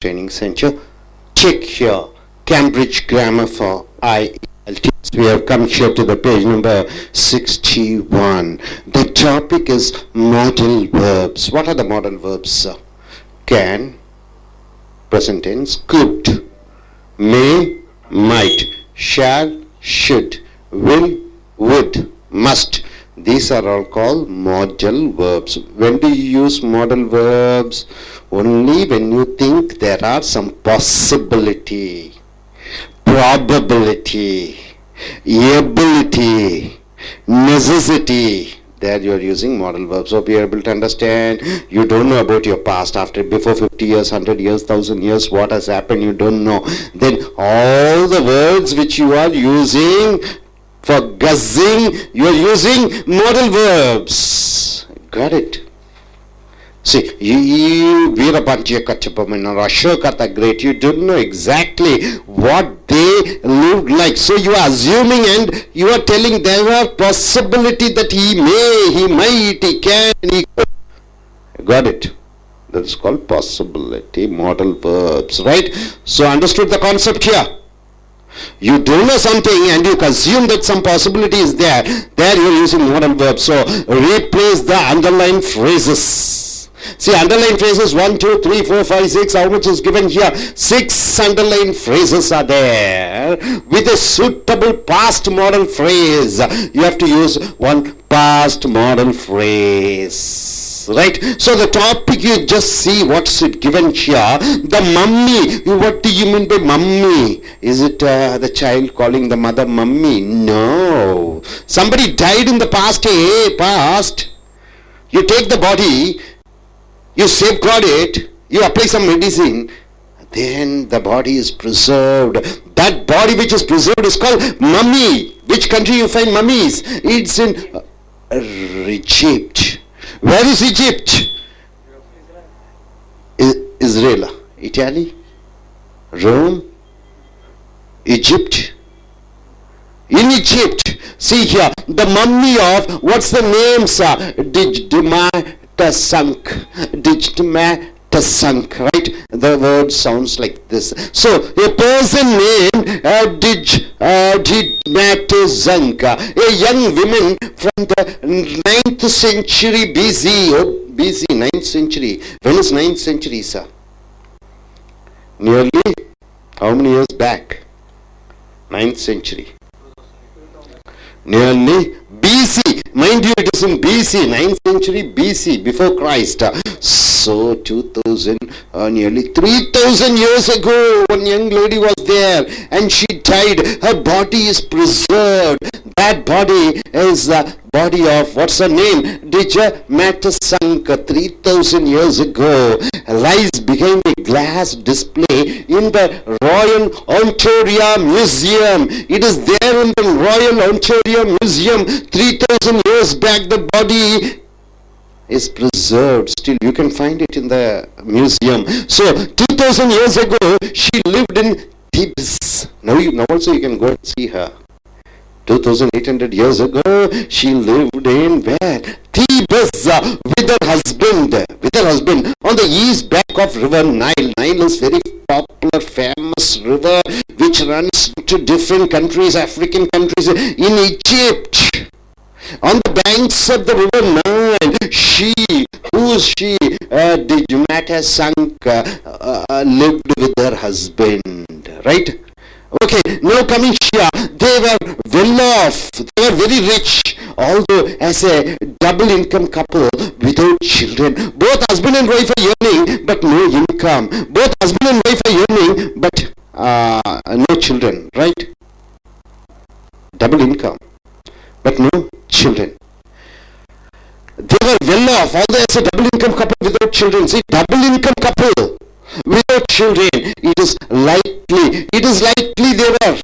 Training Center. Check here, Cambridge Grammar for Ielts. We have come here to the page number 61. The topic is modal verbs. What are the modal verbs? Can, present tense, could, may, might, shall, should, will, would, must. These are all called modal verbs. When do you use modal verbs? Only when you think there are some possibility, probability, ability, necessity. There you are using modal verbs. So be able to understand. You don't know about your past. Before 50 years, 100 years, 1000 years, what has happened, you don't know. Then all the words which you are using for guessing, you are using modal verbs. Got it? See, Veerapantiya Kachapam or Ashoka the Great, you don't know exactly what they lived like. So you are assuming and you are telling there are possibility that he may, he might, he can, he could. Got it? That is called possibility, modal verbs, right? So understood the concept here? You don't know something and you assume that some possibility is there. There you are using modal verbs. So replace the underlined phrases. See, underlined phrases 1, 2, 3, 4, 5, 6. How much is given here? 6 underlined phrases are there with a suitable past modal phrase. You have to use one past modal phrase, right? So the topic, you just see what's it given here. The mummy. What do you mean by mummy? Is it the child calling the mother mummy? No. Somebody died in the past. Past. You take the body, you safeguard it, you apply some medicine, then the body is preserved. That body which is preserved is called mummy. Which country you find mummies? It's in Egypt. Where is Egypt? Israel, Italy, Rome, Egypt. In Egypt, see here, the mummy of, what's the name, sir? Dijmatasunk, right? The word sounds like this. So, a person named Dijmatasunk, a young woman from the 9th century BC, BC, 9th century. When is 9th century, sir? Nearly, how many years back? 9th century. Nearly BC. Mind you, it is in BC, 9th century BC, before Christ. So 2000, nearly 3000 years ago, one young lady was there and she died. Her body is preserved. That body is the body of, what's her name? Dijmatasunk, 3000 years ago, lies behind a glass display in the Royal Ontario Museum. It is there in the Royal Ontario Museum. 3000 years back, the body is preserved. Still, you can find it in the museum. So, 2000 years ago, she lived in Thebes. Now also you can go and see her. 2800 years ago, she lived in where? Thebes, with her husband. On the east bank of river Nile. Nile is very popular, famous river which runs to different countries, African countries. In Egypt, on the banks of the river Nile, Dijmatasunk, lived with her husband, right? Okay, now coming here, they were well off, they were very rich, although as a double income couple without children. Both husband and wife are earning, but no income. Both husband and wife are earning, but no children, right? Double income, but no children. They were well off, although as a double income couple without children. See, double income couple without children, it is likely they were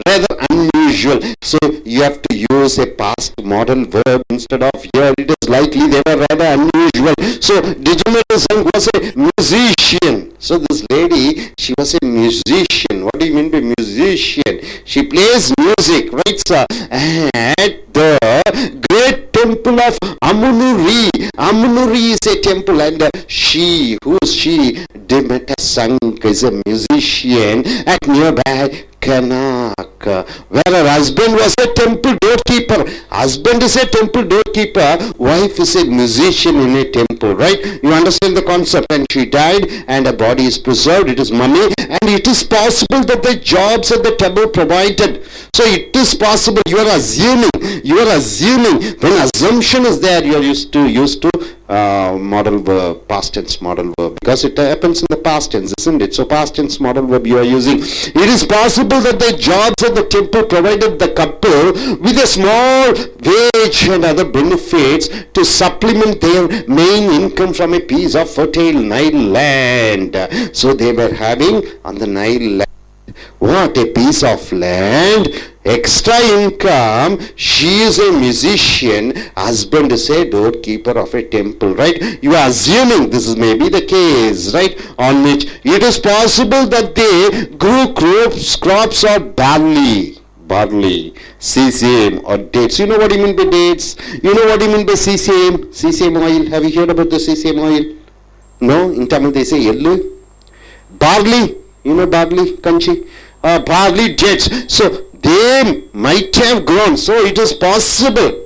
rather unusual. So you have to use a past modal verb instead of here. It is likely they were rather unusual. So Dijmatasunk was a musician. So this lady, she was a musician. What do you mean by musician? She plays music, right, sir? At the great temple of Amunuri. Amunuri is a temple, and who is she? Demeter is a musician at nearby Kanak, where her husband was a temple doorkeeper. Husband is a temple doorkeeper, wife is a musician in a temple, right? You understand the concept. And she died and her body is preserved. It is mummy, and it is possible that the jobs at the temple provided. So it is possible. You are assuming. When assumption is there, you are used to modal verb, past tense modal verb, because it happens in the past tense, isn't it? So past tense modal verb you are using. It is possible that the jobs at the temple provided the couple with a small wage and other benefits to supplement their main income from a piece of fertile Nile land. So they were having on the Nile land, what, a piece of land, extra income. She is a musician, husband is a doorkeeper of a temple, right? You are assuming this is maybe the case, right, on which it is possible that they grew crops or barley, sesame or dates. You know what I mean by dates? You know what I mean by sesame oil? Have you heard about the sesame oil? No? In Tamil they say yellow. Barley, you know barley, kanchi? Barley dates. So they might have grown. So it is possible.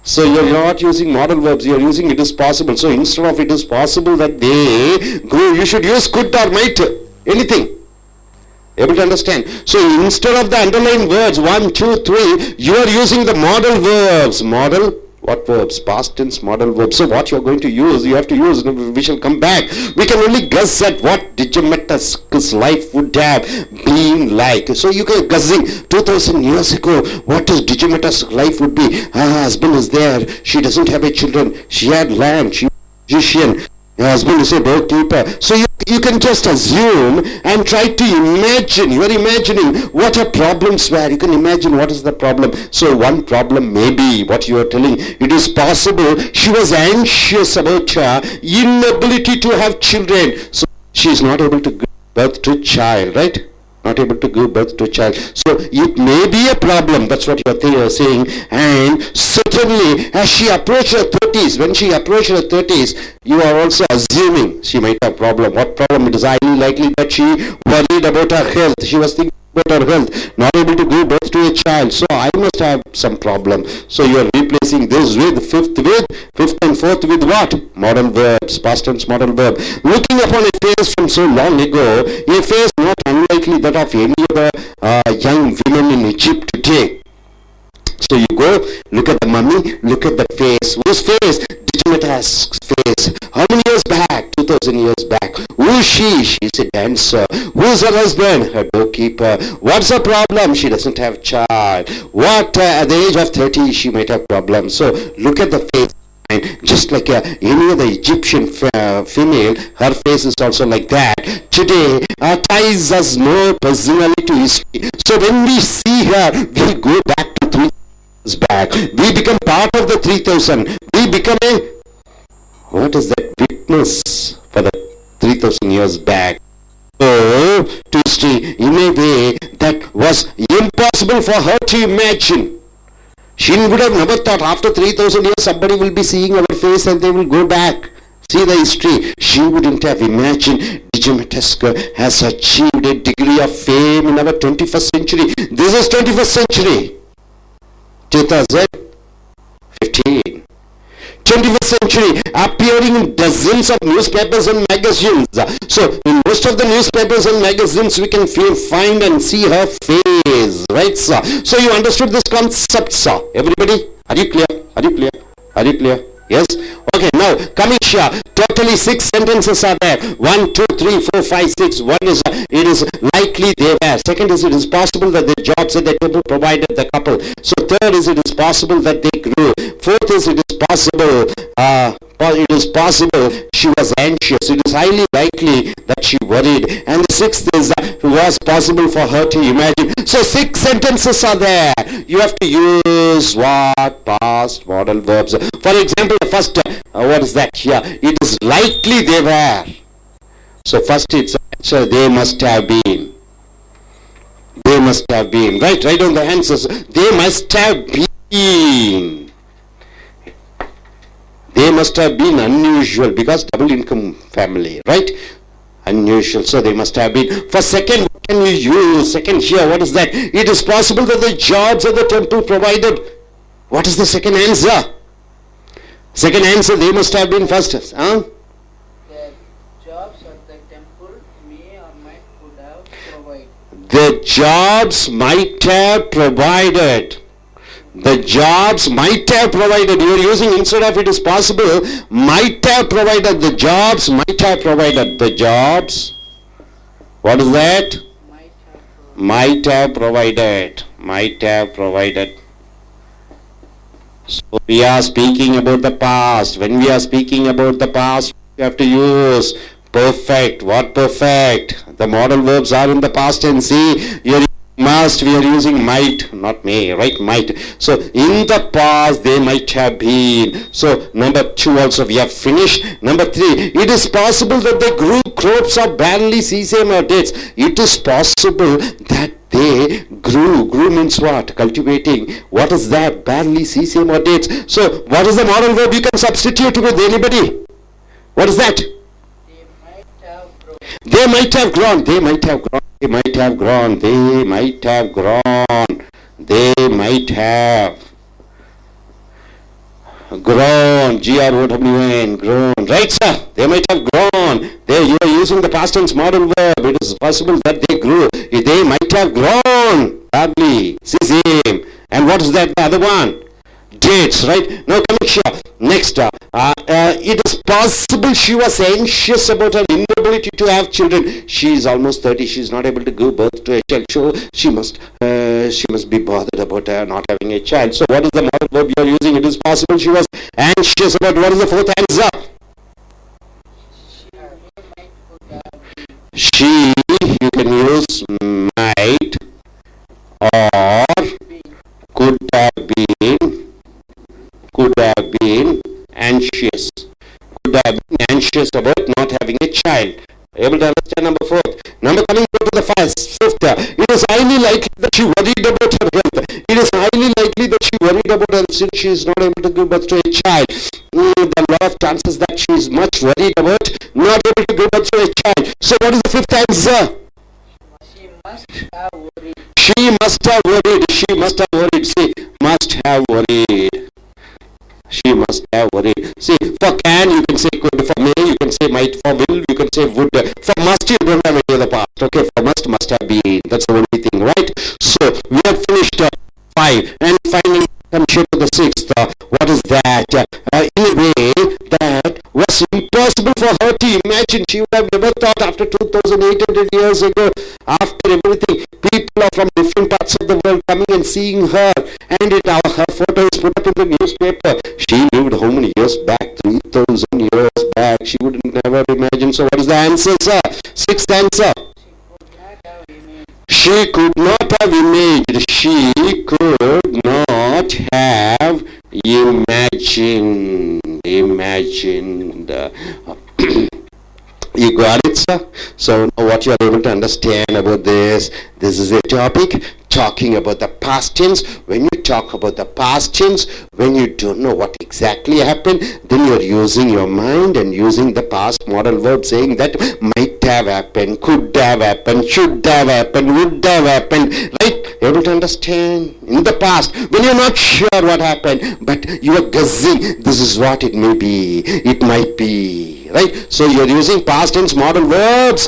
So you are not using modal verbs, you are using it is possible. So instead of it is possible that they grew, you should use could or might. Anything. Able to understand? So instead of the underlined words 1, 2, 3, you are using the modal verbs. Modal what verbs? Past tense modal verbs. So what you are going to use, you have to use. We shall come back. We can only guess at what Digimedes' life would have been like. So you can guessing 2000 years ago what is Digimedes' life would be. Her husband is there. She doesn't have a children. She had land. She was a magician. Your husband is a doorkeeper. So you can just assume and try to imagine. You are imagining what her problems were. You can imagine what is the problem. So one problem may be what you are telling. It is possible she was anxious about her inability to have children. So she is not able to give birth to a child, right? Not able to give birth to a child. So it may be a problem. That's what you are saying. And certainly as she approached her 30s, when she approached her 30s, you are also assuming she might have a problem. What problem? It is highly likely that she worried about her health. She was thinking about her health, not able to give birth to a child. So I must have some problem. So you are replacing this with fifth and fourth with what? Modal verbs, past tense modal verb. Looking upon a face from so long ago, a face not unlikely that of any other young women in Egypt today. So you go, look at the mummy, look at the face. Whose face? Digimedes' face. How many years back? 2000 years back. Who is she? She is a dancer. Who is her husband? Her doorkeeper. What's her problem? She doesn't have child. What? At the age of 30, she might have problems. So look at the face. And just like any other Egyptian female, her face is also like that. Today, ties us more personality to history. So when we see her, we go back to 3,000 years back. We become part of the 3,000. We become what is that? Witness for the 3,000 years back. So, to history in a way that was impossible for her to imagine. She would have never thought after 3,000 years somebody will be seeing our face and they will go back. See the history. She wouldn't have imagined Digimedes has achieved a degree of fame in our 21st century. This is 21st century. 2015. 21st century, appearing in dozens of newspapers and magazines. So in most of the newspapers and magazines we can find and see her face, right sir? So you understood this concept, sir? Everybody, are you clear? Are you clear? Are you clear? Yes? Okay, now coming here, totally 6 sentences are there. 1, 2, 3, 4, 5, 6. One is it is likely they were. Second is it is possible that the jobs at the table provided the couple. So third is it is possible that they grew. Fourth is it is possible she was anxious. It is highly likely that she worried. And the sixth is it was possible for her to imagine. So 6 sentences are there. You have to use what? Past modal verbs. For example, the first, what is that here? It is likely they were. So first it's, so they must have been. They must have been. Right? Write down the answers. They must have been. They must have been unusual because double income family, right? unusual. So they must have been. For second, what can we use? Second here, what is that? It is possible that the jobs of the temple provided. What is the second answer? Second answer, they must have been first. Huh? The jobs of the temple may or might could have provided. The jobs might have provided. The jobs might have provided. You are using instead of it is possible, might have provided. The jobs might have provided. The jobs. What is that? Might have provided. Might have provided. So we are speaking about the past. When we are speaking about the past, we have to use perfect. What perfect? The modal verbs are in the past tense. See, you are must, we are using might, not may, right? Might. So in the past they might have been. So number 2 also we have finished. Number 3, it is possible that they grew crops of barley, sesame or dates. It is possible that they grew. Grew means what? Cultivating. What is that? Barley, sesame or dates. So what is the modal verb you can substitute with anybody? What is that? They might have grown. They might have grown. They might have grown. They might have grown. They might have grown. G-R-O-W-N. Grown. Right, sir? They might have grown. You are using the past tense modal verb. It is possible that they grew. They might have grown. Barley, sesame. And what is that? The other one? Dates, right? Now coming here. Next, it is possible she was anxious about her inability to have children. She is almost 30. She is not able to give birth to a child. So she must be bothered about not having a child. So what is the modal verb you are using? It is possible she was anxious about. What is the fourth answer? She, you can use might or could have been anxious. Could have been anxious about not having a child. Able to understand number 4? Number coming to the fifth. It is highly likely that she worried about her health. It is highly likely that she worried about her health since she is not able to give birth to a child. There are a lot of chances that she is much worried about not able to give birth to a child. So what is the fifth answer? She must have worried. She must have worried. She must have worried. See, must have worried. She must have worried. See, for can you can say could, for may you can say might, for will you can say would. For must you don't have any other part. Okay, for must have been. That's the only thing, right? So we have finished 5 and finally come to the 6th. What is that? In a way that was impossible for her to imagine. She would have never thought after 2,800 years ago, after everything, people are from different parts of the world coming and seeing her, and her photo is put up in the newspaper. She lived how many years back? 3,000 years back. She would never imagine. So what is the answer, sir? 6th answer. She could not have imagined. She could not have imagined. You got it, sir? So what you are able to understand about this is a topic talking about the past tense. When you talk about the past tense, when you don't know what exactly happened, then you are using your mind and using the past modal verb saying that might have happened, could have happened, should have happened, would have happened, right? Able to understand? In the past, when you're not sure what happened, but you are guessing, this is what it may be, it might be, right? So you're using past tense modal verbs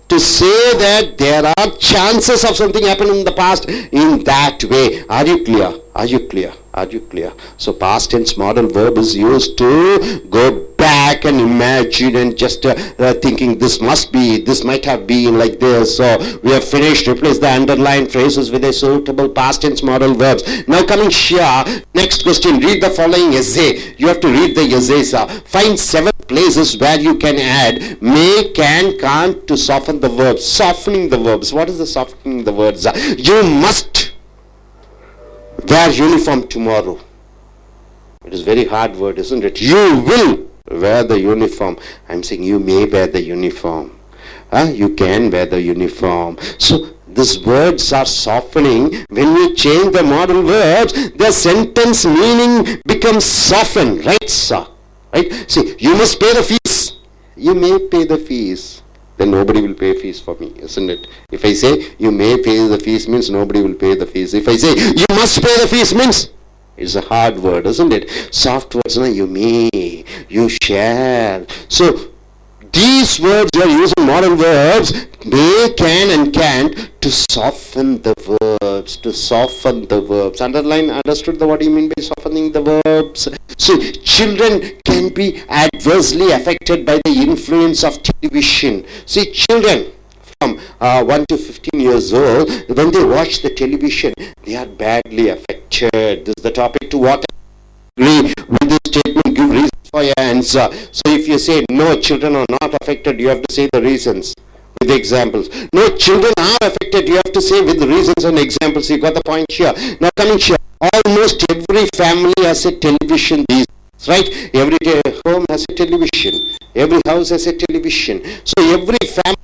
to say that there are chances of something happening in the past in that way. Are you clear? Are you clear? Are you clear? So past tense modal verb is used to go back and imagine and just thinking this must be, this might have been like this. So we have finished. Replace the underlined phrases with a suitable past tense modal verbs. Now coming here, next question. Read the following essay. You have to read the essay, sir. Find 7 places where you can add may, can, can't to soften the verbs. Softening the verbs. What is the softening the words? You must wear uniform tomorrow. It is very hard word, isn't it? You will wear the uniform. I'm saying you may wear the uniform. You can wear the uniform. So these words are softening. When we change the modal verbs, the sentence meaning becomes softened. Right, sir? Right? See, you must pay the fees. You may pay the fees. then nobody will pay fees for me, isn't it? If I say you may pay the fees means nobody will pay the fees. If I say you must pay the fees means it's a hard word, isn't it? Soft words, no? You may, you shall. So these words you are using modal verbs, may, can and can't, to soften the verbs, to soften the verbs. Underline, understood what do you mean by softening the verbs? So children can be adversely affected by the influence of television. See, children from 1 to 15 years old, when they watch the television, they are badly affected. This is the topic to what agree with this statement, give reasons for your answer. So if you say no, children are not affected, you have to say the reasons with the examples. No, children are affected, you have to say with the reasons and examples. You got the point here. Now coming here, almost every family has a television these days, right? Every home has a television. Every house has a television. So every family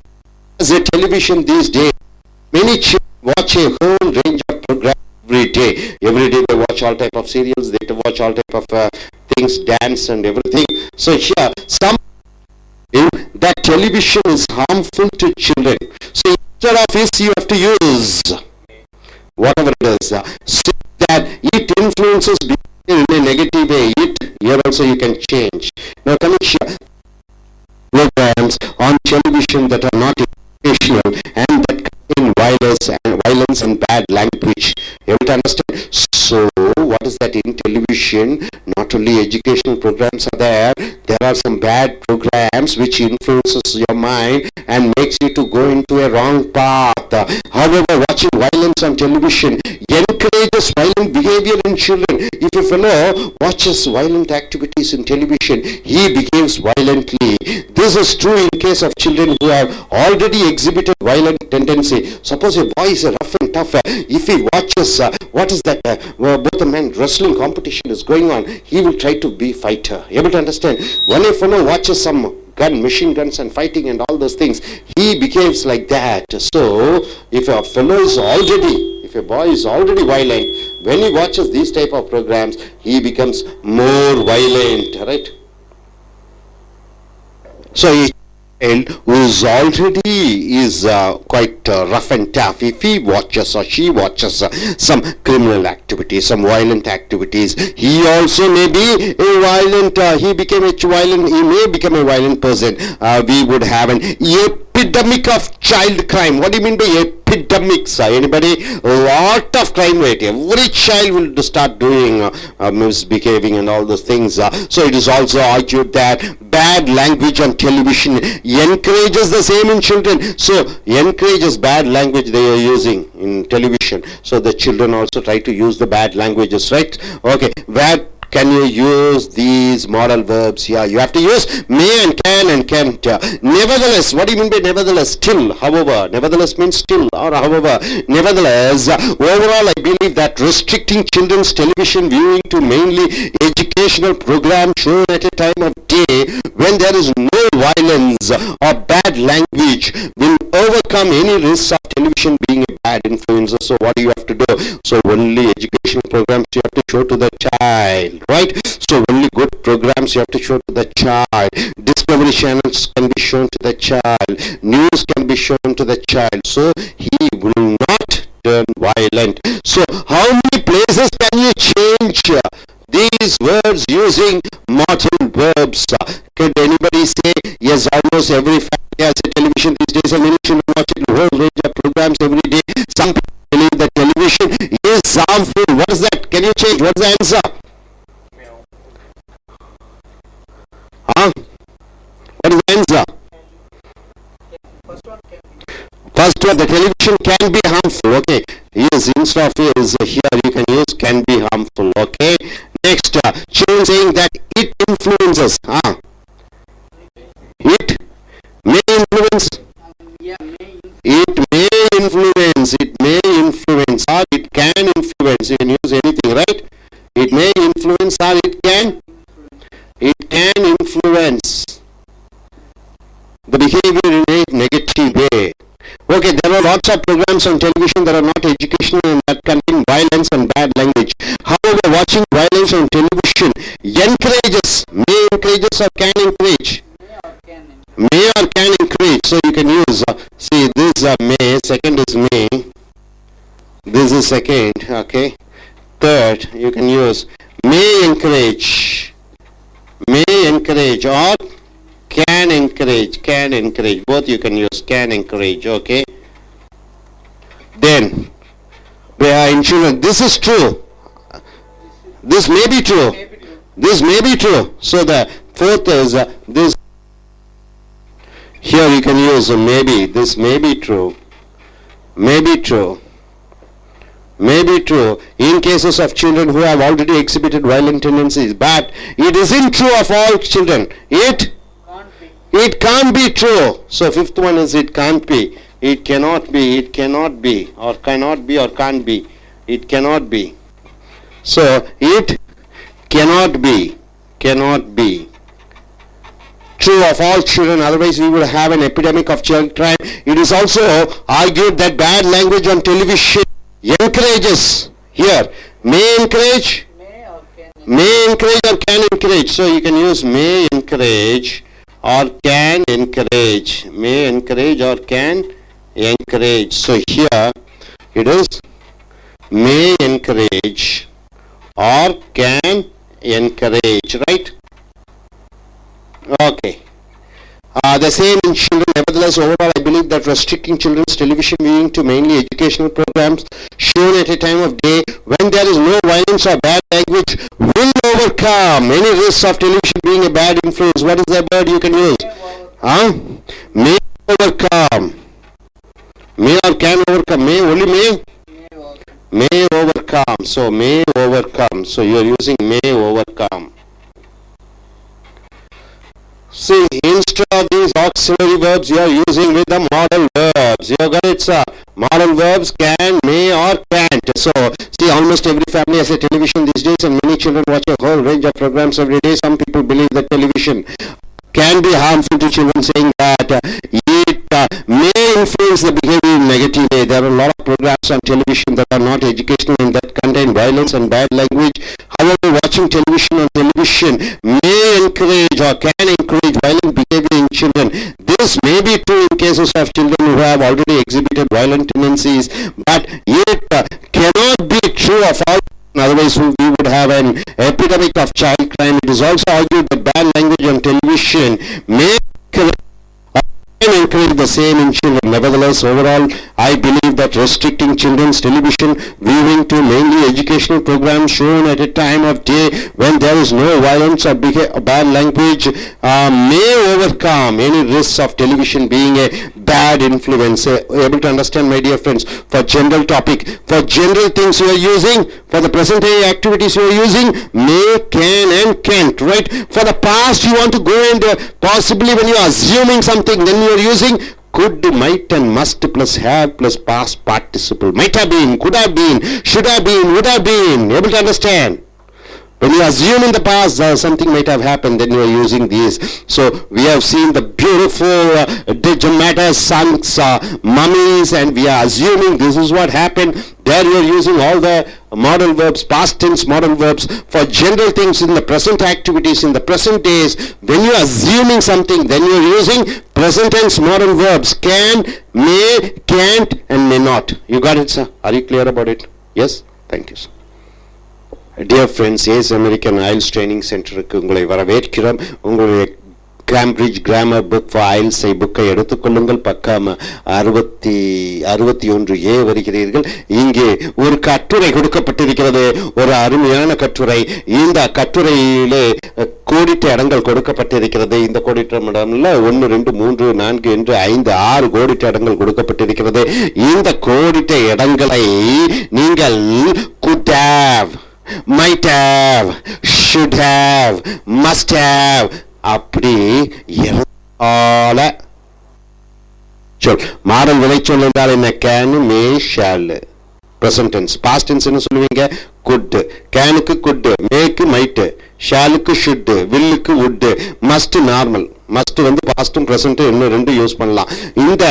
has a television these days. Many children watch a whole range of programs every day. Every day they watch all type of serials, they watch all type of things, dance and everything. So here, some that television is harmful to children. So instead of this, you have to use whatever it is. Say that it influences behavior in a negative way. Here also you can change. Now coming here, programs on television that are not educational and that contain violence and bad language. You have to understand. So what is that in television? Not only educational programs are there are some bad programs which influences your mind and makes you to go into a wrong path. However, watching violence on television encourages violent behavior in children. If a fellow watches violent activities in television, he behaves violently. This is true in case of children who have already exhibited violent tendency. Suppose a boy is rough and tough. If he watches, what is that? Both the men wrestling competition is going on. He will try to be fighter. Able to understand? When a fellow watches some machine guns and fighting and all those things, he behaves like that. So if a fellow is already, if a boy is already violent, when he watches these type of programs, he becomes more violent, right? So a child who is already quite rough and tough, if he watches or she watches some criminal activities, some violent activities, he also may be a violent, he may become a violent person. We would have an epidemic of child crime. What do you mean by epidemics? Anybody? A lot of crime rate. Every child will start doing misbehaving and all those things. So it is also argued that bad language on television encourages the same in children. So encourages bad language they are using in television. So the children also try to use the bad languages, right? Okay, where can you use these modal verbs here? You have to use may and can and can't. Nevertheless, what do you mean by nevertheless? Still, however. Nevertheless means still or however. Nevertheless, overall I believe that restricting children's television viewing to mainly educational programs shown at a time of day when there is no violence or bad language will overcome any risks of television being a bad influence. So what do you have to do? So only educational programs you have to show to the child, right? So only good programs you have to show to the child. Discovery channels can be shown to the child. News can be shown to the child. So he will not turn violent. So how many places can you change these words using modal verbs? Can anybody say yes? Almost every family has a television these days. Many children watch a whole range of programs every day. Some people believe that television is harmful. What is that? Can you change? What is the answer? Huh? What is the answer? First one, the television can be harmful. Okay. Yes, instead of is here you can use can be harmful. Okay. Next, children saying that it influences. It may influence. It may influence. It may influence or it can influence. You can use anything, right? It may influence or it can. It can influence the behavior in a negative way. Okay, there are lots of programs on television that are not educational and that contain violence and bad language. However, watching violence on television may encourages or can encourage. May or can encourage. So you can use, see this may, second is may, this is second, okay. Third, you can use may encourage or can encourage, both you can use can encourage, okay. Then, in children, this is true, this may be true, this may be true. So the fourth is this. Here you can use maybe, this may be true, may be true, may be true in cases of children who have already exhibited violent tendencies, but it isn't true of all children. It can't be true. So fifth one is it can't be, it cannot be, it cannot be, or cannot be, or can't be, it cannot be. So it cannot be true of all children, otherwise we would have an epidemic of child crime. It is also argued that bad language on television encourages, here, may encourage or can encourage. So you can use may encourage or can encourage, may encourage or can encourage. So here it is may encourage or can encourage, right? Okay. The same in children. Nevertheless, overall, I believe that restricting children's television viewing to mainly educational programs shown at a time of day when there is no violence or bad language will overcome any risks of television being a bad influence. What is the word you can use? May overcome. May or can overcome. May, only may? May overcome. So, may overcome. So, you are using may overcome. See, instead of these auxiliary verbs, you are using with the modal verbs. You got it, sir. Modal verbs can, may, or can't. So, see, almost every family has a television these days, and many children watch a whole range of programs every day. Some people believe that television can be harmful to children, saying that it may influence the behavior in a negative way. There are a lot of programs on television that are not educational and that contain violence and bad language. However, watching television on television may encourage or can encourage violent behavior in children. This may be true in cases of children who have already exhibited violent tendencies, but it cannot be true of all. Otherwise, we would have an epidemic of child crime. It is also argued that bad language on television may encourage the same in children. Nevertheless, overall, I believe that restricting children's television viewing to mainly educational programs shown at a time of day when there is no violence or bad language may overcome any risks of television being a bad influence. Able to understand, my dear friends? For general topic, for general things you are using, for the present day activities you are using, may, can and can't, right? For the past you want to go and possibly when you are assuming something, then you are using could, might and must plus have plus past participle. Might have been, could have been, should have been, would have been. Able to understand? When you assume in the past something might have happened, then you are using these. So we have seen the beautiful digimata sons, mummies, and we are assuming this is what happened. There you are using all the modal verbs, past tense modal verbs for general things in the present activities, in the present days. When you are assuming something, then you are using present tense modal verbs. Can, may, can't and may not. You got it, sir? Are you clear about it? Yes? Thank you, sir. Dear friends, Yes American IELTS Training Centerக்கு உங்களை வரவேற்கிறோம். உங்களுடைய Cambridge grammar book for IELTS புக்கை எடுத்துக்கொள்ளுங்கள். பக்கம் 61A வருகிறீர்கள். இங்கே ஒரு கட்டுரை கொடுக்கப்பட்டிருக்கிறது, ஒரு அருமையான கட்டுரை. இந்த கட்டுரையிலே கோடிட்ட இடங்கள் கொடுக்கப்பட்டிருக்கிறது. இந்த கோடிட்ட இடம்ல 1, 2, 3, 4 என்று 5, 6 கோடிட்ட இடங்கள் கொடுக்கப்பட்டிருக்கிறது. இந்த கோடிட்ட இடங்களை நீங்கள் could have, might have, should have, must have அப்படி சொல். மாடல் விளைச்சொல் என்றால் என்ன? can, may, shall. present tense. past tense என்ன சொல்லுவீங்க? could. canக்கு could, mayக்கு might, shallக்கு should, willக்கு would, must normal. must வந்து past present இன்னும் ரெண்டு யூஸ் பண்ணலாம். இந்த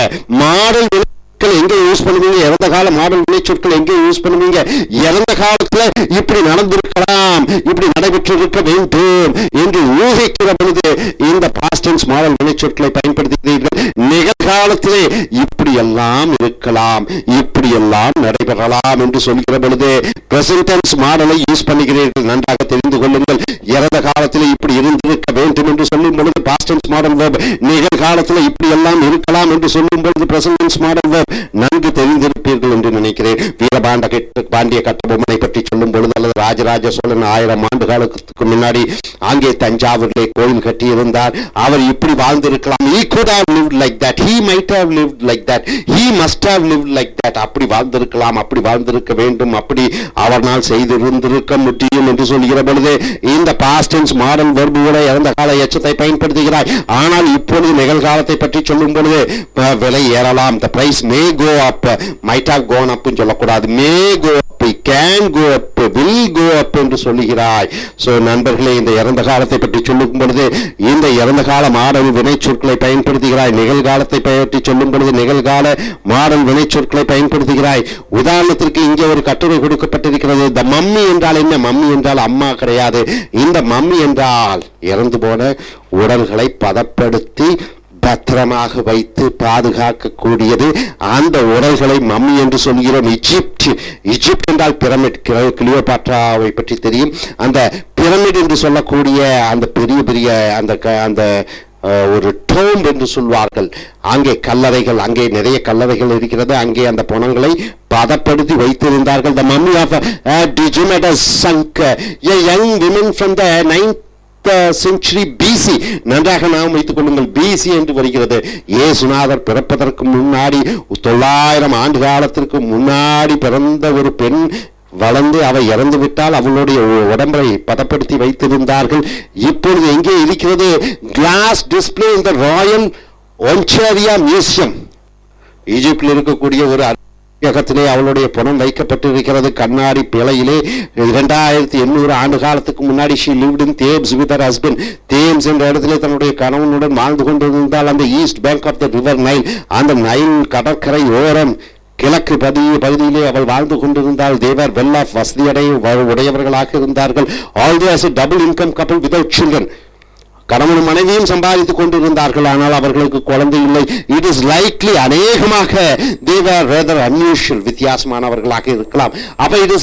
மாடல் விளைச்சொல் எங்க யூஸ் பண்ணுவீங்க? இறந்த கால மாடல் வினைச்சொற்கள் எங்கே யூஸ் பண்ணுவீங்க? இறந்த காலத்துல இப்படி நடந்திருக்கலாம், இப்படி நடைபெற்றிருக்க வேண்டும் என்று ஊகிக்கிற பொழுது இந்த பாஸ்ட் டென்ஸ் மாடல் வினைச்சொற்களை பயன்படுத்துகிறீர்கள். நிகழ்காலத்திலே இப்படி எல்லாம் இருக்கலாம், இப்படி எல்லாம் நடைபெறலாம் என்று சொல்கிற பொழுது பிரசன்ட் டென்ஸ் மாடலை யூஸ் பண்ணுகிறீர்கள். நன்றாக தெரிந்து கொள்ளுங்கள். இறந்த காலத்திலே இப்படி இருந்திருக்க வேண்டும் என்று சொல்லும் பொழுது பாஸ்ட் டென்ஸ் மாடல் வெர்ப், நிகழ்காலத்தில் இப்படி எல்லாம் இருக்கலாம் என்று சொல்லும் பொழுது பிரசன்ட் டென்ஸ் மாடல் வெர்ப். நன்கு தெரிந்திருப்பீர்கள் என்று நினைக்கிறேன். பாண்டிய கட்டபொம்மனை பற்றி சொல்லும் பொழுது, அல்லது ராஜராஜ சோழன் 1000 ஆண்டு காலத்துக்கு முன்னாடி அங்கே தஞ்சாவூரிலே கோயில் கட்டியிருந்தார். அவர் இப்படி வாழ்ந்திருக்கலாம். He could have lived like that. He might have lived like that. He must have lived like that. அப்படி வாழ்ந்திருக்கலாம், அப்படி வாழ்ந்திருக்க வேண்டும், அப்படி அவனால் செய்திருந்திருக்க முடியும் என்று சொல்கிற பொழுது இந்த பாஸ்ட் டென்ஸ் மாடல் வெர்ப் கூட இறந்த கால எச்சத்தை பயன்படுத்துகிறாய். ஆனால் இப்பொழுது நிகழ்காலத்தை பற்றி சொல்லும் பொழுது விலை ஏறலாம். The price may go up. might have gone up சொல்லக்கூடாது. may go up, can go up, will go up என்று சொல்லுகிறாய். சோ நண்பர்களே, இந்த இறந்த காலத்தை பற்றி சொல்லும் பொழுது இந்த இறந்த கால மாடல் வினைச்சொற்களை பயன்படுத்துகிறாய். நிகழ்காலத்தை பற்றி சொல்லும் பொழுது நிகழ்கால மாடல் வினைச்சொற்களை பயன்படுத்துகிறாய். உதாரணத்திற்கு இங்கே ஒரு கட்டுரை கொடுக்கப்பட்டிருக்கிறது. த மம்மி என்றால் என்ன? மம்மி என்றால் அம்மா கிடையாது. இந்த மம்மி என்றால் இறந்து போன உடல்களை பதப்படுத்தி பத்திரமாக வைத்து பாதுகாக்கக்கூடியது. அந்த உடல்களை மம்மி என்று சொல்கிறோம். இஜிப்ட் என்றால் பிரமிட். கிளியோபாட்ராவை பற்றி தெரியும். அந்த பிரமிட் என்று சொல்லக்கூடிய அந்த பெரிய பெரிய அந்த ஒரு டோம் என்று சொல்வார்கள். அங்கே கல்லறைகள், அங்கே நிறைய கல்லறைகள் இருக்கிறது. அங்கே அந்த பணங்களை பதப்படுத்தி வைத்திருந்தார்கள். The mummy of Diomedes sunk, a young woman from the 9th century BC. நன்றாக நாம் வைத்துக் கொள்ளுங்கள். BC என்று வருகிறது. இயேசுநாதர் பிறப்பதற்கு முன்னாடி 900 ஆண்டு காலத்திற்கு முன்னாடி பிறந்த ஒரு பெண் வளர்ந்து அவ இறந்து விட்டால் அவளுடைய உடம்பை பதப்படுத்தி வைத்திருந்தார்கள். இப்பொழுது எங்கே இருக்கிறது? கிளாஸ் டிஸ்பிளே இந்த ராயல் ஒன்டாரியோ மியூசியம். ஈஜிப்டில் இருக்கக்கூடிய ஒரு அகத்திலே அவளுடைய பணம் வைக்கப்பட்டிருக்கிறது. கண்ணாடி பிழையிலே 2800 ஆண்டு காலத்துக்கு முன்னாடி she lived in Thebes with her husband. Thebes என்ற இடத்திலே தன்னுடைய கணவனுடன் வாழ்ந்து கொண்டிருந்தால் அந்த east bank of the river Nile, அந்த நைல் கடற்கரை ஓரம் கிழக்கு பகுதியிலே அவள் வாழ்ந்து கொண்டிருந்தால். தேவர் வெல் ஆஃப் உடையவர்களாக இருந்தார்கள். Although as a double income couple without children. கணவனும் மனைவியும் சம்பாதித்துக் கொண்டிருந்தார்கள். ஆனால் அவர்களுக்கு குழந்தை இல்லை. இட் இஸ் லைக்லி, அநேகமாக they were rather unusual, வித்தியாசமானவர்களாக இருக்கலாம். அப்ப it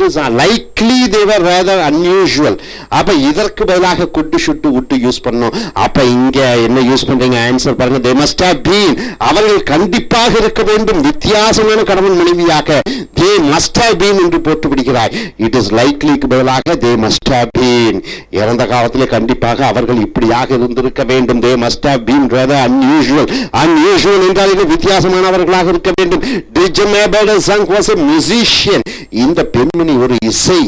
is likely they were rather unusual. அப்ப இதற்கு பதிலாக குட்டு ஷுட்டு உட்டு யூஸ் பண்ணோம். அப்ப இங்க என்ன யூஸ் பண்றீங்க? ஆன்சர் பாருங்க. they must have been, அவர்கள் கண்டிப்பாக இருக்க வேண்டும். வித்தியாசமான கணவன் மனைவியாக they must have been என்று போட்டு விடுகிறாய். இட் இஸ் லைக்லிக்கு பதிலாக they must have been. இறந்த காலத்திலே கண்டிப்பாக அவர்கள் இப்படியாக இருந்திருக்க வேண்டும். they must have been rather unusual. unusual என்றால் இது வித்தியாசமானவர்களாக இருக்க வேண்டும். Diomedes was a musician. இந்த பெண்மணி ஒரு இசை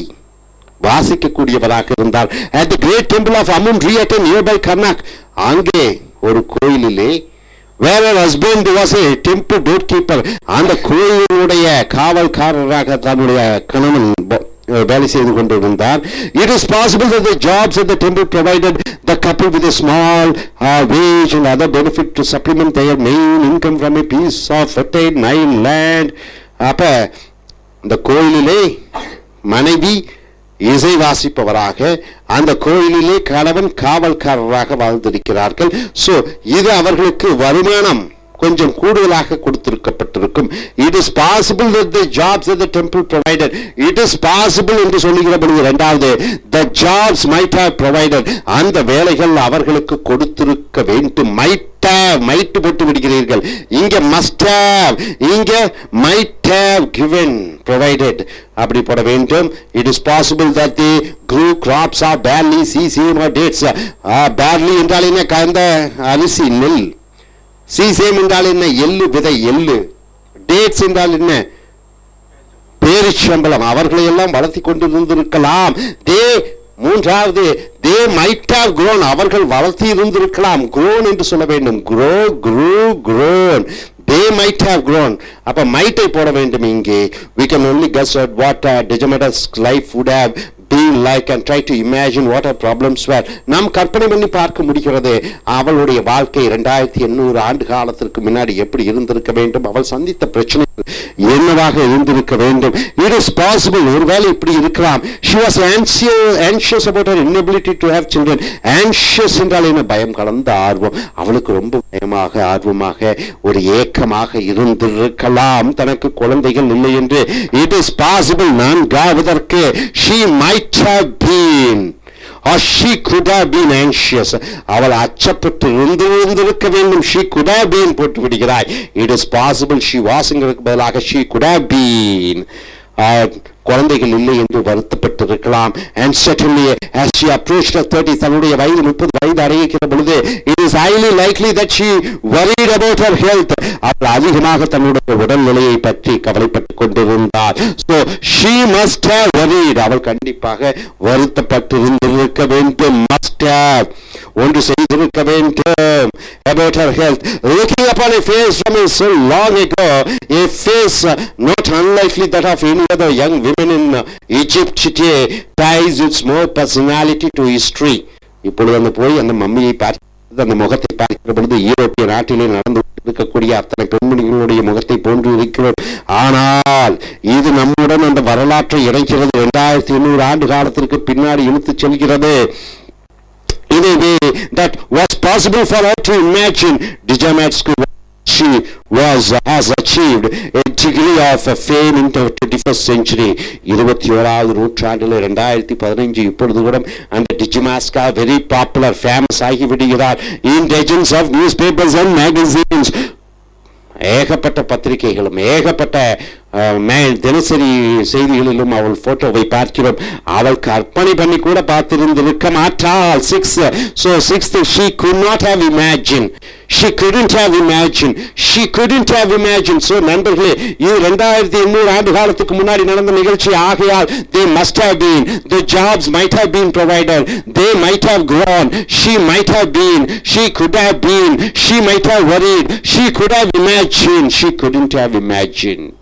வாசிக்கக்கூடியவராக இருந்தார். at the great temple of Amun-Re nearby Karnak, அங்கே ஒரு கோயிலிலே where her husband was a temple doorkeeper, அந்த கோயிலுடைய காவல்காரராக தன்னுடைய கணவன் வேலை செய்து கொண்டிருந்தார். It is possible that the jobs at the temple provided the couple with a small wage and other benefit to supplement their main income from a piece of fertile Nile land. அப்ப இந்த கோயிலிலே மனைவி இசை வாசிப்பவராக, அந்த கோயிலிலே கணவன் காவல்காரராக வாழ்ந்திருக்கிறார்கள். So இது அவர்களுக்கு வருமானம் கொஞ்சம் கூடுதலாக கொடுத்திருக்கப்பட்டிருக்கும். It is possible that the jobs at the temple provided, it is possible என்று சொல்லுகிற பொழுது இரண்டாவது the jobs might have provided, அந்த வேலைகள் அவர்களுக்கு கொடுத்திருக்க வேண்டும். might போட்டு விடுகிறீர்கள். இங்க must have, இங்க might have given, provided அப்படி போட வேண்டும். it is possible that they grew crops of barley, sesame or dates. barley என்றால் என்ன? கந்த அரிசி, நெல். சீசேம் என்றால் என்ன? எள்ளு விதை, எள்ளு. டேட்ஸ் என்றால் என்ன? பேரிச்சம்பளம். அவர்களை எல்லாம் வளர்த்தி கொண்டிருந்திருக்கலாம். மூன்றாவது they might have grown, அவர்கள் வளர்த்தி இருந்திருக்கலாம். grown என்று சொல்ல வேண்டும். grown. they might have grown. அப்ப might போட வேண்டும் இங்கே. we can only guess at what Diomedes' life would have being like and try to imagine what her problems were. நாம் கற்பனை பண்ணி பார்க்க முடிகிறது அவளுடைய வாழ்க்கை 2800 ஆண்டு காலத்திற்கு முன்னாடி எப்படி இருந்திருக்க வேண்டும், அவள் சந்தித்த பிரச்சனை என்னவாக இருந்திருக்க வேண்டும். It is possible, ஒருவேளை இப்படி இருக்கலாம். She was anxious about her inability to have children. Anxious என்றால் என்ன? பயம் கலந்த ஆர்வம். அவளுக்கு ரொம்ப பயமாக ஆர்வமாக ஒரு ஏக்கமாக இருந்திருக்கலாம் தனக்கு குழந்தைகள் இல்லை என்று. It is possible, நான்காவதற்கு she might have been or she could have been anxious. அவள் அச்சப்பட்டு இருந்திருக்க வேண்டும். she could have been போட்டு விடுகிறாய். It is possible she was ங்கிறதுக்கு பதிலாக she could have been குழந்தைகள் இல்லை என்று வருத்தப்பட்டிருக்கலாம். And certainly as she approached her 30, தன்னுடைய வயது 30 வயது அடைகிற பொழுது it is highly likely that she worried about her health. அவள் அதிகமாக தன்னுடைய உடல்நிலையை பற்றி கவலைப்பட்டுக் கொண்டிருந்தார். So she must have worried. அவள் கண்டிப்பாக வருத்தப்பட்டிருந்திருக்க வேண்டும். must have ஒன்று செய்திருக்க வேண்டும் about her health. Looking upon a face from so long ago, a face not unlikely that of any other young women in Egypt today ties its more personality to history. இப்பொழுது அந்த போய் அந்த மம்மியை பார்த்து அந்த முகத்தை பார்க்கிற பொழுது யூரோப்பிய நாட்டிலே நடந்து இருக்கக்கூடிய அத்தனை பெண்மணிகளுடைய முகத்தை போன்று இருக்கிறோம். ஆனால் இது நம்முடன் அந்த வரலாற்றை இணைக்கிறது. 2800 ஆண்டு காலத்திற்கு பின்னாடி இழுத்துச் செல்கிறது. In a way that was possible for her to imagine. Dijamat's she has achieved a degree of fame in the 21st century. 21வது நூற்றாண்டில் 2015 இப்பொழுது கூட அந்த டிஜிமாஸ்கா very popular, famous ஆகிவிடுகிறார் in dozens of newspapers and magazines. ஏகப்பட்ட பத்திரிகைகளும் ஏகப்பட்ட தினசரி செய்திகளிலும் அவள் போட்டோவை பார்க்கிறோம். அவள் கற்பனை பண்ணி கூட பார்த்திருந்திருக்க மாட்டாள். So sixth, she could not have imagined. She couldn't have imagined. She couldn't have imagined. So நண்பர்களே, இது 2800 ஆண்டு காலத்துக்கு முன்னாடி நடந்த நிகழ்ச்சி ஆகையால் they must have been. The jobs might have been provided. They might have grown. She might have been. She could have been. She might have worried. She could have imagined. She couldn't have imagined.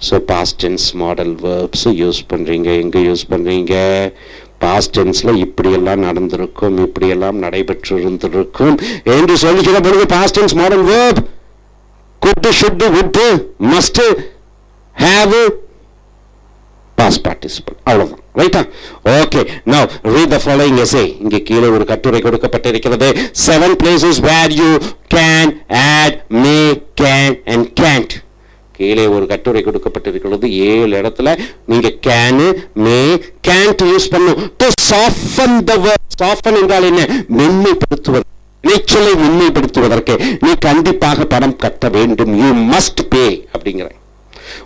So past tense model verbs use பண்றீங்க. எங்க use பண்றீங்க? past tenseல இப்படியெல்லாம் நடந்திருக்கும், இப்படியெல்லாம் நடைபெற்று இருந்திருக்கும் என்று சொல்லுகிற பொழுது past tense model verb could, should, would, must, have, past participle. அவ்வளவுதான். ரைட்டா? Okay. Now read the following essay. இங்கே கீழே ஒரு கட்டுரை கொடுக்கப்பட்டிருக்கிறது. 7 places where you can add may, can and can't. கீழே ஒரு கட்டுரை கொடுக்கப்பட்டிருக்கிறது. 7 இடத்துல நீங்க can, may, can't யூஸ் பண்ணும். to soften the word. soften என்றால் என்ன? மென்மைப்படுத்துவது, நிச்சலை மென்மைப்படுத்துவதற்கு நீ கண்டிப்பாக பணம் கட்ட வேண்டும். you must pay அப்படிங்கிற.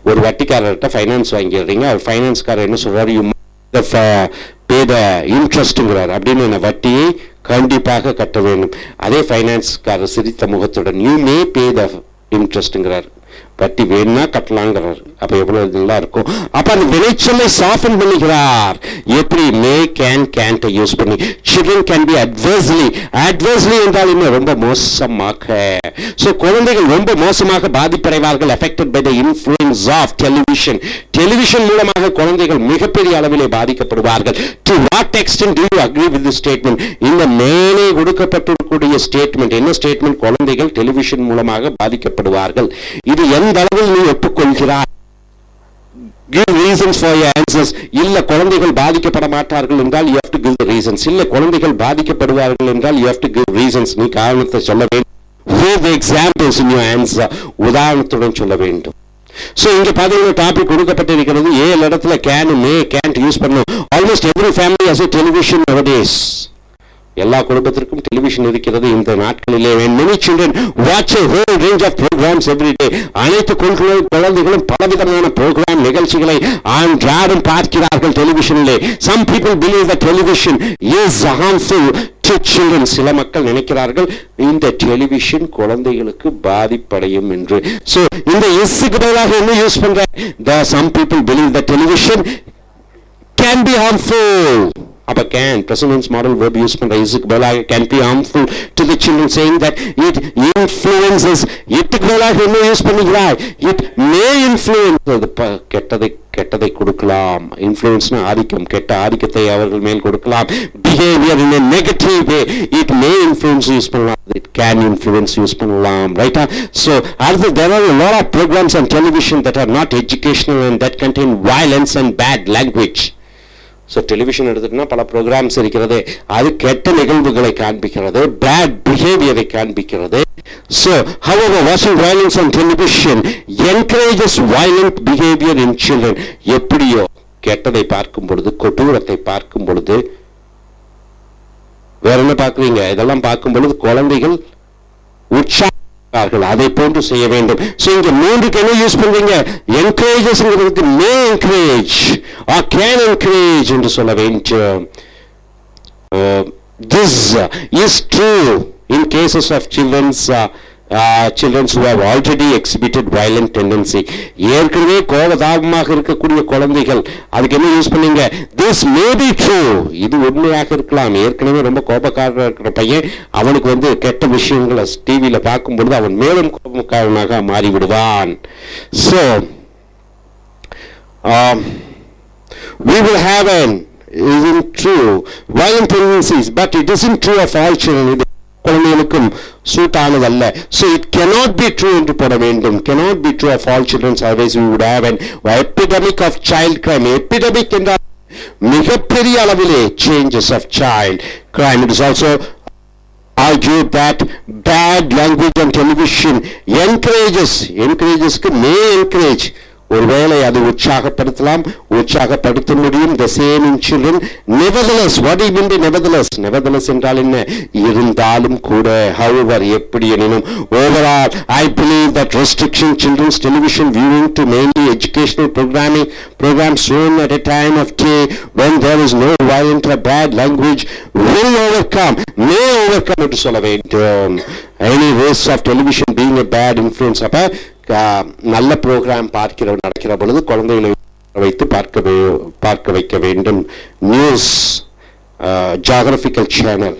ஒரு வட்டிக்காரர்கிட்ட ஃபைனான்ஸ் வாங்கிடுறீங்க. அவர் ஃபைனான்ஸ்காரர் என்ன சொல்றாரு? you must pay the interestங்கிறார். அப்படின்னு என்ன? வட்டியை கண்டிப்பாக கட்ட வேண்டும். அதே ஃபைனான்ஸ்காரர் சிரித்த முகத்துடன் you may pay the interestங்கிறார். வட்டி வேணா கட்டலாங்கிறார். அப்ப எவ்வளவு நல்லா இருக்கும். அப்ப அந்த விளைச்சலை சாஃபன் பண்ணுகிறார். எப்படி? மே, கேன், கேன்ட் யூஸ் பண்ணி. children can be adversely என்றால் என்ன? ரொம்ப மோசமாக. சோ குழந்தைகள் ரொம்ப மோசமாக பாதிப்படைவார்கள். affected by the influence of television. Television மூலமாக குழந்தைகள் மிகப்பெரிய அளவிலே பாதிக்கப்படுவார்கள். to what extent do you agree with this statement? இந்த மேலே கொடுக்கப்பட்டிருக்கக்கூடிய ஸ்டேட்மெண்ட் என்ன ஸ்டேட்மெண்ட்? குழந்தைகள் டெலிவிஷன் மூலமாக பாதிக்கப்படுவார்கள். இது எந்த அளவில் நீ ஒப்புக்கொள்கிறாய்? give reasons for your answers. இல்ல குழந்தைகள் பாதிக்கப்பட மாட்டார்கள் என்றால் you have to give the reasons. இல்ல குழந்தைகள் பாதிக்கப்படுவார்கள் என்றால் you have to give reasons. நீ காரணத்தை சொல்ல வேண்டும். with examples in your answer. உதாரணத்துடன் சொல்ல வேண்டும். சோ இங்க பாத்தீங்கன்னா டாபிக் கொடுக்கப்பட்டிருக்கிறது. 7 இடத்துல can, may, can't யூஸ் பண்ணும். almost every family has a television nowadays. எல்லா குடும்பத்திற்கும் டெலிவிஷன் இருக்கிறது இந்த நாட்களிலே. many children watch a whole range of programs every day. அனைத்து குழந்தைகளும் பலவிதமான ப்ரோக்ராம் நிகழ்ச்சிகளை அன்றாடம் பார்க்கிறார்கள் டெலிவிஷனிலே. some people believe that television is harmful to children. சில மக்கள் நினைக்கிறார்கள் இந்த டெலிவிஷன் குழந்தைகளுக்கு பாதிப்படையும் என்று. சோ இந்த இஸ்க்கு பதிலாக என்ன யூஸ் பண்ற? some people believe that television can be harmful. அப்ப can present model verb use பண்ற இதுக்கு பதிலாக can be harmful to the children, saying that it influences. இதுக்கு பதிலாக என்ன யூஸ் பண்ணுகிறாய்? it may இன்ஃப்ளூயன்ஸ், அது கெட்டதை கொடுக்கலாம். இன்ஃப்ளூயன்ஸ்னா ஆதிக்கம், கெட்ட ஆதிக்கத்தை அவர்கள் மேல் கொடுக்கலாம். Behaviour in a negative way, it may influence use பண்ணலாம், it can influence யூஸ் பண்ணலாம், ரைட்டா? So அடுத்து there are a lot of programs on television that are not educational and that contain violence and bad language. So television எடுத்துட்டுனா பல programmes இருக்கிறது, அது கெட்ட நிகழ்வுகளை காண்பிக்கிறது, பேட் பிஹேவியரை காண்பிக்கிறது. So however watching violence on television encourages violent behavior in children. எப்படியோ கெட்டதை பார்க்கும் பொழுது, கொடூரத்தை பார்க்கும் பொழுது, வேற என்ன பார்க்குறீங்க, இதெல்லாம் பார்க்கும் பொழுது குழந்தைகள் உற்சாக, அதை போன்று செய்ய வேண்டும். சோ இங்க மூன்றுக்கு என்ன யூஸ் பண்றீங்க? என்கரேஜஸ்ங்கிறதுக்கு மே என்கரேஜ் ஆர் கேன் என்கரேஜ் என்று சொல்ல வேண்டும். This is true in cases of children who have already exhibited violent tendency. ஏற்கனவே கோபதாபமாக இருக்கக்கூடிய குழந்தைகள், அதுக்கு என்ன யூஸ் பண்ணீங்க? This may be true, இது உண்மையாக இருக்கலாம். ஏற்கனவே ரொம்ப கோபக்காரராக இருக்கிற பையன், அவனுக்கு கெட்ட விஷயங்களை டிவியில பார்க்கும் பொழுது அவன் மேலும் கோபக்காரனாக மாறிவிடுவான். So we will have an isn't true violent tendencies, but it isn't true of all children. குழந்தைகளுக்கும் suit ஆனதல்ல. So it cannot be true என்று போட வேண்டும். Cannot be true of all children. Always we would have an epidemic of child crime. Epidemic என்றால் மிகப்பெரிய அளவிலே changes of child crime. It is also argued that bad language on television encourages may encourage, ஒருவேளை அது உற்சாகப்படுத்த முடியும். the same in children. Nevertheless, what do you mean by nevertheless? Nevertheless என்றால் என்ன? இருந்தாலும் கூட, however, எப்படி எனினும், overall I believe that restriction children's television viewing to mainly educational programs shown at a time of day when there is no violent or bad language may overcome என்று சொல்ல வேண்டும். Any risks of television being a bad influence. அப்ப நல்ல program நடக்கிற பொழுது குழந்தைகளை வைத்து பார்க்க வைக்க வேண்டும். News, geographical channel,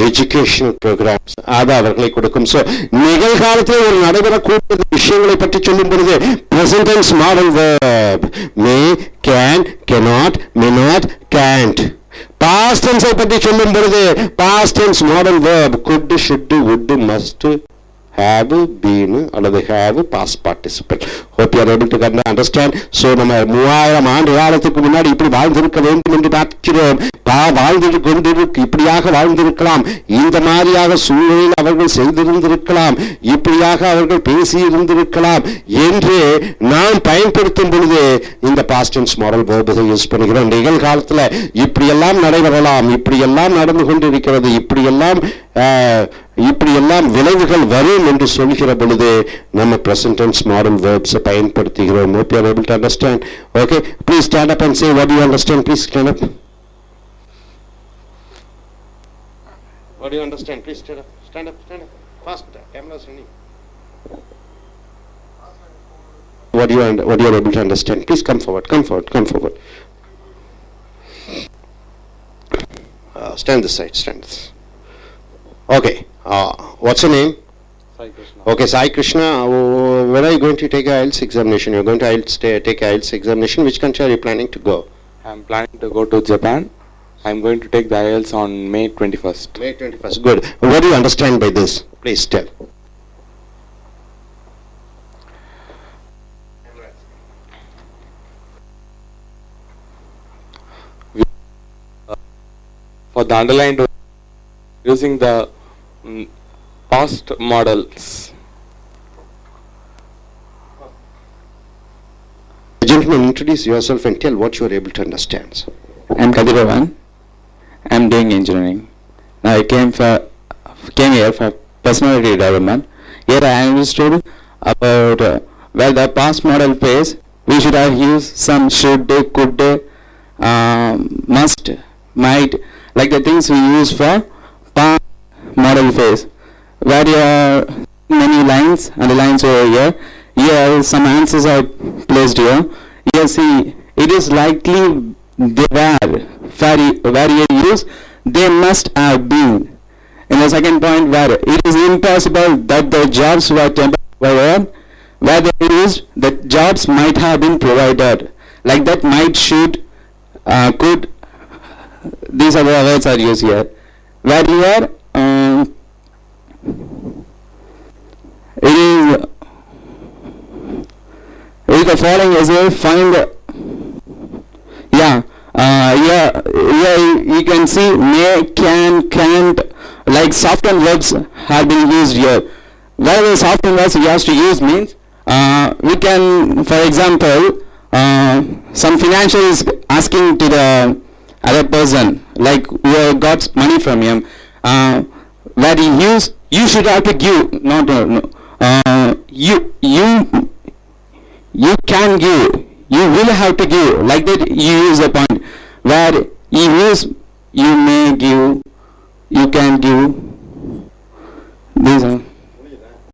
educational programmes, அது அவர்களை கொடுக்கும். ஸோ நிகழ்காலத்தில் ஒரு நடைபெறக்கூடிய விஷயங்களை பற்றி சொல்லும் பொழுது present tense model verb may, can, cannot, may not, can't. past tense பற்றி சொல்லும் பொழுது past tense model verb could, should, would, must, have, been அல்லது have past participle. hope you are able to understand. so நம்ம 3000 ஆண்டு காலத்துக்கு முன்னாடி இப்படி வாழ்ந்திருக்க வேண்டும் என்று பார்க்கிறோம். இப்படியாக வாழ்ந்திருக்கலாம், இந்த மாதிரியாக சூழ்நிலையில் அவர்கள் செய்திருந்திருக்கலாம், இப்படியாக அவர்கள் பேசியிருந்திருக்கலாம் என்று நாம் பயன்படுத்தும் பொழுது இந்த past tense model verb use பண்ணுகிறோம். நிகழ்காலத்தில் இப்படியெல்லாம் நடைபெறலாம், இப்படியெல்லாம் நடந்து கொண்டிருக்கிறது, இப்படியெல்லாம் விளைவுகள் வரும் என்று சொல்கிற பொழுது நம்ம present tense model verbs பயன்படுத்துகிறோம். hope you are able to understand. okay, please stand up and say what do you understand. Please stand up. what do you understand? Please stand up fast, camera is running. what do you are able to understand? Please come forward. Stand this side, okay. What's your name? Sai Krishna. Okay, Sai Krishna. When are you going to take a IELTS examination? You're going to take a IELTS examination. Which country are you planning to go? I'm planning to go to Japan. I'm going to take the IELTS on May 21st. May 21st. Good. What do you understand by this? Please tell. For the underlined, using the past models. Gentlemen, introduce yourself and tell what you are able to understand. I'm Kadiravan. I'm doing engineering. Now I came here for personality development. Here I understood about where the past model phase we should have used some should, could, must, might, like the things we use for past model phase. Where you are many lines and the lines over here. Here some answers are placed here. Here see, it is likely they where you use they must have been. In the second point, where it is impossible that the jobs were temporary, where they used that jobs might have been provided, like that might, should, could, these are the words are used here. Where here, it is the following as a find, you can see may, can, can't, like soft and verbs have been used here. Where the soft and verbs we have to use means, we can, for example, some financial is asking to the other person, like who got money from him, where he use, you should have to give, not, you can give, you will have to give, like that you use a point, where you use, you may give, you can give, these are.